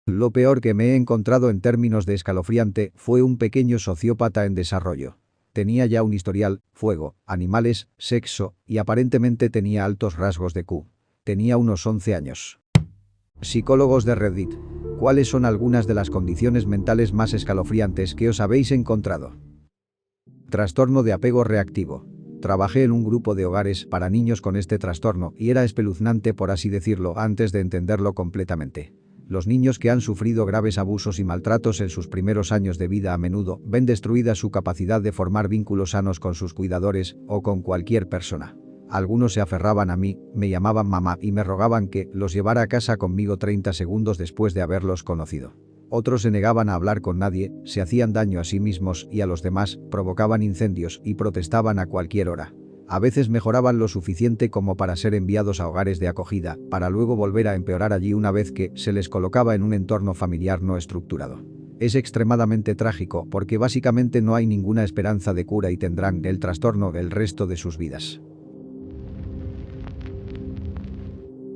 Lo peor que me he encontrado en términos de escalofriante fue un pequeño sociópata en desarrollo. Tenía ya un historial, fuego, animales, sexo y aparentemente tenía altos rasgos de Q. Tenía unos 11 años. Psicólogos de Reddit. ¿Cuáles son algunas de las condiciones mentales más escalofriantes que os habéis encontrado? Trastorno de apego reactivo. Trabajé en un grupo de hogares para niños con este trastorno y era espeluznante, por así decirlo, antes de entenderlo completamente. Los niños que han sufrido graves abusos y maltratos en sus primeros años de vida a menudo ven destruida su capacidad de formar vínculos sanos con sus cuidadores o con cualquier persona. Algunos se aferraban a mí, me llamaban mamá y me rogaban que los llevara a casa conmigo 30 segundos después de haberlos conocido. Otros se negaban a hablar con nadie, se hacían daño a sí mismos y a los demás, provocaban incendios y protestaban a cualquier hora. A veces mejoraban lo suficiente como para ser enviados a hogares de acogida, para luego volver a empeorar allí una vez que se les colocaba en un entorno familiar no estructurado. Es extremadamente trágico porque básicamente no hay ninguna esperanza de cura y tendrán el trastorno el resto de sus vidas.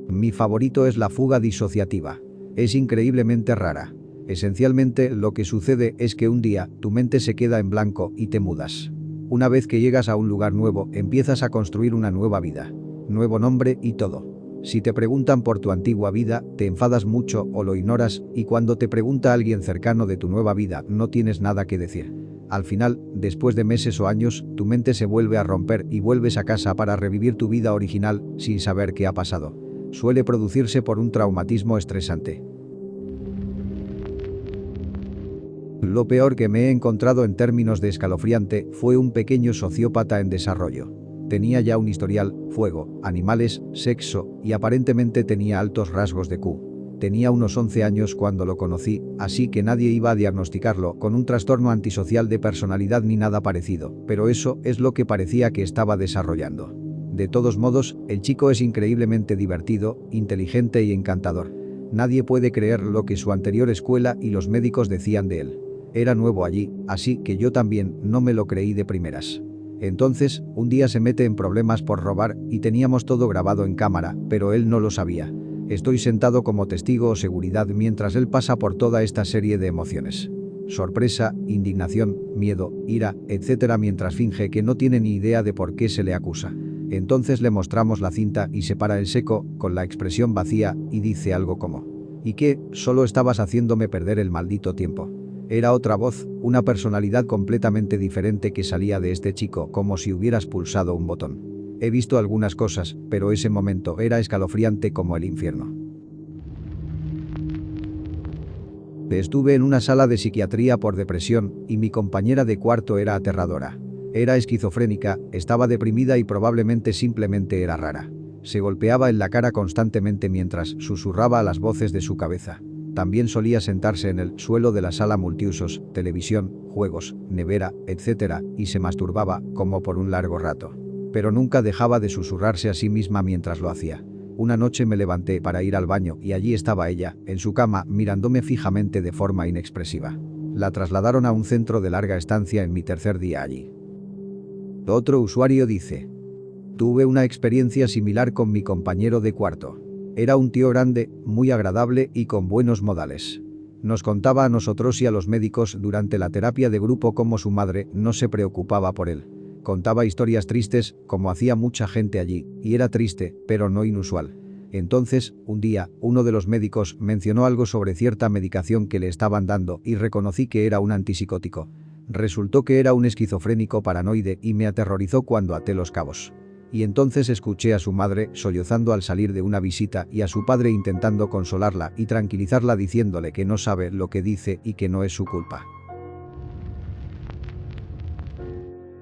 Mi favorito es la fuga disociativa. Es increíblemente rara. Esencialmente lo que sucede es que un día tu mente se queda en blanco y te mudas. Una vez que llegas a un lugar nuevo, empiezas a construir una nueva vida. Nuevo nombre y todo. Si te preguntan por tu antigua vida, te enfadas mucho o lo ignoras, y cuando te pregunta alguien cercano de tu nueva vida, no tienes nada que decir. Al final, después de meses o años, tu mente se vuelve a romper y vuelves a casa para revivir tu vida original sin saber qué ha pasado. Suele producirse por un traumatismo estresante. Lo peor que me he encontrado en términos de escalofriante fue un pequeño sociópata en desarrollo. Tenía ya un historial, fuego, animales, sexo y aparentemente tenía altos rasgos de Q. Tenía unos 11 años cuando lo conocí, así que nadie iba a diagnosticarlo con un trastorno antisocial de personalidad ni nada parecido, pero eso es lo que parecía que estaba desarrollando. De todos modos, el chico es increíblemente divertido, inteligente y encantador. Nadie puede creer lo que su anterior escuela y los médicos decían de él. Era nuevo allí, así que yo también no me lo creí de primeras. Entonces, un día se mete en problemas por robar y teníamos todo grabado en cámara, pero él no lo sabía. Estoy sentado como testigo o seguridad mientras él pasa por toda esta serie de emociones. Sorpresa, indignación, miedo, ira, etc. mientras finge que no tiene ni idea de por qué se le acusa. Entonces le mostramos la cinta y se para en seco, con la expresión vacía, y dice algo como: ¿y qué? Solo estabas haciéndome perder el maldito tiempo. Era otra voz, una personalidad completamente diferente que salía de este chico como si hubieras pulsado un botón. He visto algunas cosas, pero ese momento era escalofriante como el infierno. Estuve en una sala de psiquiatría por depresión y mi compañera de cuarto era aterradora. Era esquizofrénica, estaba deprimida y probablemente simplemente era rara. Se golpeaba en la cara constantemente mientras susurraba a las voces de su cabeza. También solía sentarse en el suelo de la sala multiusos, televisión, juegos, nevera, etc., y se masturbaba, como por un largo rato. Pero nunca dejaba de susurrarse a sí misma mientras lo hacía. Una noche me levanté para ir al baño y allí estaba ella, en su cama, mirándome fijamente de forma inexpresiva. La trasladaron a un centro de larga estancia en mi tercer día allí. Otro usuario dice: tuve una experiencia similar con mi compañero de cuarto. Era un tío grande, muy agradable y con buenos modales. Nos contaba a nosotros y a los médicos durante la terapia de grupo cómo su madre no se preocupaba por él. Contaba historias tristes, como hacía mucha gente allí, y era triste, pero no inusual. Entonces, un día, uno de los médicos mencionó algo sobre cierta medicación que le estaban dando y reconocí que era un antipsicótico. Resultó que era un esquizofrénico paranoide y me aterrorizó cuando até los cabos. Y entonces escuché a su madre sollozando al salir de una visita y a su padre intentando consolarla y tranquilizarla diciéndole que no sabe lo que dice y que no es su culpa.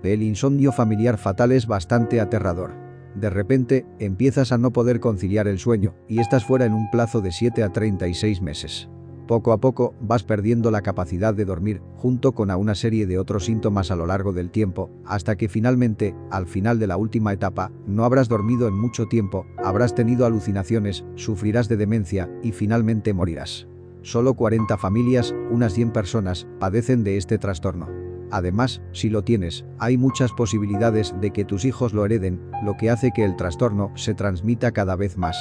El insomnio familiar fatal es bastante aterrador. De repente, empiezas a no poder conciliar el sueño y estás fuera en un plazo de 7 a 36 meses. Poco a poco vas perdiendo la capacidad de dormir, junto con una serie de otros síntomas a lo largo del tiempo, hasta que finalmente, al final de la última etapa, no habrás dormido en mucho tiempo, habrás tenido alucinaciones, sufrirás de demencia y finalmente morirás. Solo 40 familias, unas 100 personas, padecen de este trastorno. Además, si lo tienes, hay muchas posibilidades de que tus hijos lo hereden, lo que hace que el trastorno se transmita cada vez más.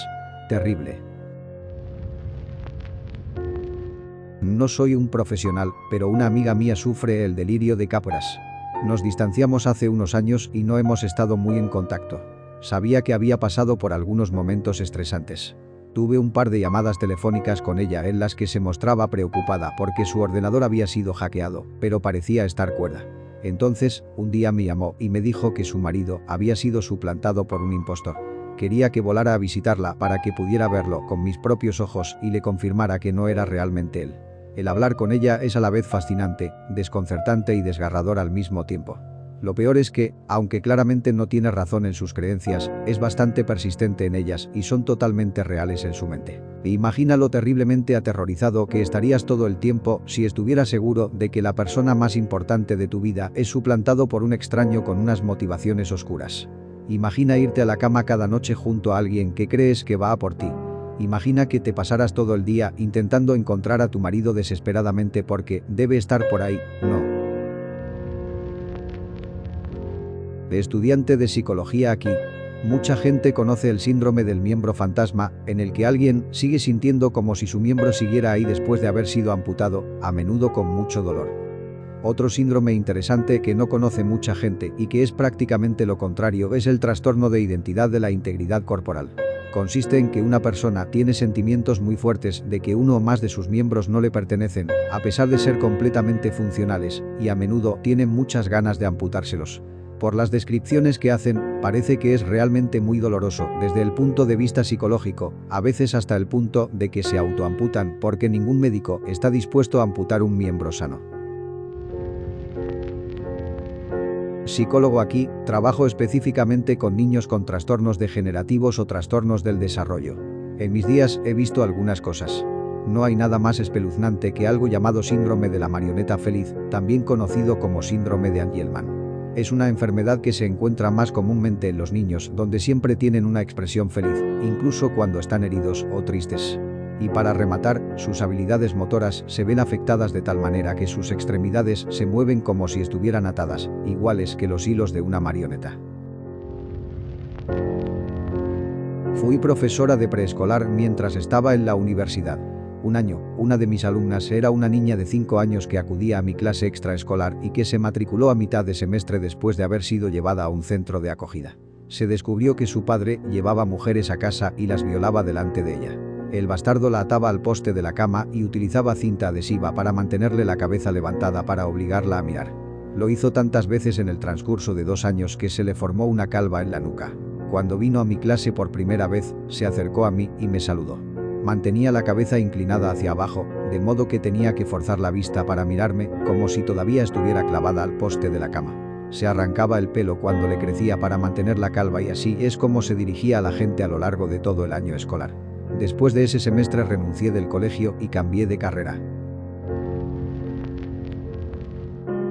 Terrible. No soy un profesional, pero una amiga mía sufre el delirio de Capgras. Nos distanciamos hace unos años y no hemos estado muy en contacto. Sabía que había pasado por algunos momentos estresantes. Tuve un par de llamadas telefónicas con ella en las que se mostraba preocupada porque su ordenador había sido hackeado, pero parecía estar cuerda. Entonces, un día me llamó y me dijo que su marido había sido suplantado por un impostor. Quería que volara a visitarla para que pudiera verlo con mis propios ojos y le confirmara que no era realmente él. El hablar con ella es a la vez fascinante, desconcertante y desgarrador al mismo tiempo. Lo peor es que, aunque claramente no tiene razón en sus creencias, es bastante persistente en ellas y son totalmente reales en su mente. Imagina lo terriblemente aterrorizado que estarías todo el tiempo si estuvieras seguro de que la persona más importante de tu vida es suplantado por un extraño con unas motivaciones oscuras. Imagina irte a la cama cada noche junto a alguien que crees que va a por ti. Imagina que te pasaras todo el día intentando encontrar a tu marido desesperadamente porque debe estar por ahí, no. De estudiante de psicología aquí. Mucha gente conoce el síndrome del miembro fantasma, en el que alguien sigue sintiendo como si su miembro siguiera ahí después de haber sido amputado, a menudo con mucho dolor. Otro síndrome interesante que no conoce mucha gente y que es prácticamente lo contrario es el trastorno de identidad de la integridad corporal. Consiste en que una persona tiene sentimientos muy fuertes de que uno o más de sus miembros no le pertenecen, a pesar de ser completamente funcionales, y a menudo tienen muchas ganas de amputárselos. Por las descripciones que hacen, parece que es realmente muy doloroso desde el punto de vista psicológico, a veces hasta el punto de que se autoamputan porque ningún médico está dispuesto a amputar un miembro sano. Psicólogo aquí, trabajo específicamente con niños con trastornos degenerativos o trastornos del desarrollo. En mis días he visto algunas cosas. No hay nada más espeluznante que algo llamado síndrome de la marioneta feliz, también conocido como síndrome de Angelman. Es una enfermedad que se encuentra más comúnmente en los niños, donde siempre tienen una expresión feliz, incluso cuando están heridos o tristes. Y para rematar, sus habilidades motoras se ven afectadas de tal manera que sus extremidades se mueven como si estuvieran atadas, iguales que los hilos de una marioneta. Fui profesora de preescolar mientras estaba en la universidad. Un año, una de mis alumnas era una niña de 5 años que acudía a mi clase extraescolar y que se matriculó a mitad de semestre después de haber sido llevada a un centro de acogida. Se descubrió que su padre llevaba mujeres a casa y las violaba delante de ella. El bastardo la ataba al poste de la cama y utilizaba cinta adhesiva para mantenerle la cabeza levantada para obligarla a mirar. Lo hizo tantas veces en el transcurso de 2 años que se le formó una calva en la nuca. Cuando vino a mi clase por primera vez, se acercó a mí y me saludó. Mantenía la cabeza inclinada hacia abajo, de modo que tenía que forzar la vista para mirarme, como si todavía estuviera clavada al poste de la cama. Se arrancaba el pelo cuando le crecía para mantener la calva y así es como se dirigía a la gente a lo largo de todo el año escolar. Después de ese semestre renuncié del colegio y cambié de carrera.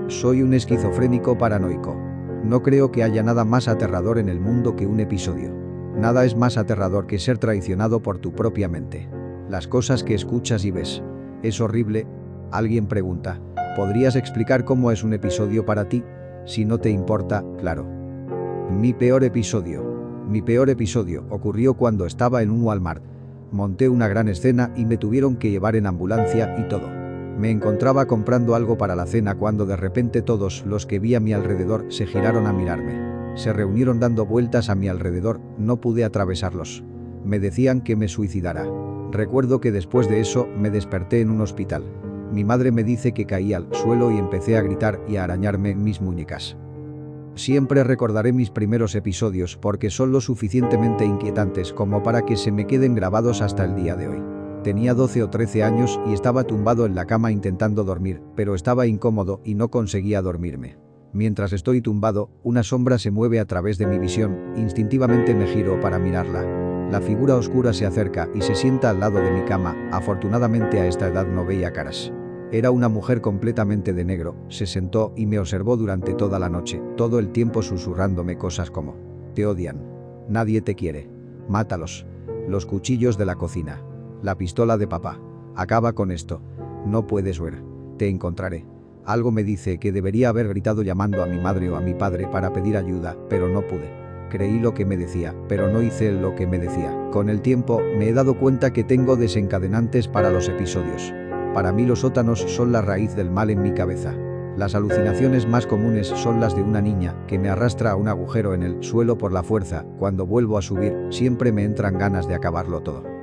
Soy un esquizofrénico paranoico. No creo que haya nada más aterrador en el mundo que un episodio. Nada es más aterrador que ser traicionado por tu propia mente. Las cosas que escuchas y ves. Es horrible. Alguien pregunta, ¿podrías explicar cómo es un episodio para ti? Si no te importa, claro. Mi peor episodio ocurrió cuando estaba en un Walmart. Monté una gran escena y me tuvieron que llevar en ambulancia y todo. Me encontraba comprando algo para la cena cuando de repente todos los que vi a mi alrededor se giraron a mirarme. Se reunieron dando vueltas a mi alrededor, no pude atravesarlos. Me decían que me suicidara. Recuerdo que después de eso me desperté en un hospital. Mi madre me dice que caí al suelo y empecé a gritar y a arañarme en mis muñecas. Siempre recordaré mis primeros episodios porque son lo suficientemente inquietantes como para que se me queden grabados hasta el día de hoy. Tenía 12 o 13 años y estaba tumbado en la cama intentando dormir, pero estaba incómodo y no conseguía dormirme. Mientras estoy tumbado, una sombra se mueve a través de mi visión, instintivamente me giro para mirarla. La figura oscura se acerca y se sienta al lado de mi cama, afortunadamente a esta edad no veía caras. Era una mujer completamente de negro, se sentó y me observó durante toda la noche, todo el tiempo susurrándome cosas como: te odian, nadie te quiere, mátalos, los cuchillos de la cocina, la pistola de papá, acaba con esto, no puedes huir, te encontraré. Algo me dice que debería haber gritado llamando a mi madre o a mi padre para pedir ayuda, pero no pude. Creí lo que me decía, pero no hice lo que me decía. Con el tiempo, me he dado cuenta que tengo desencadenantes para los episodios. Para mí los sótanos son la raíz del mal en mi cabeza. Las alucinaciones más comunes son las de una niña que me arrastra a un agujero en el suelo por la fuerza. Cuando vuelvo a subir, siempre me entran ganas de acabarlo todo.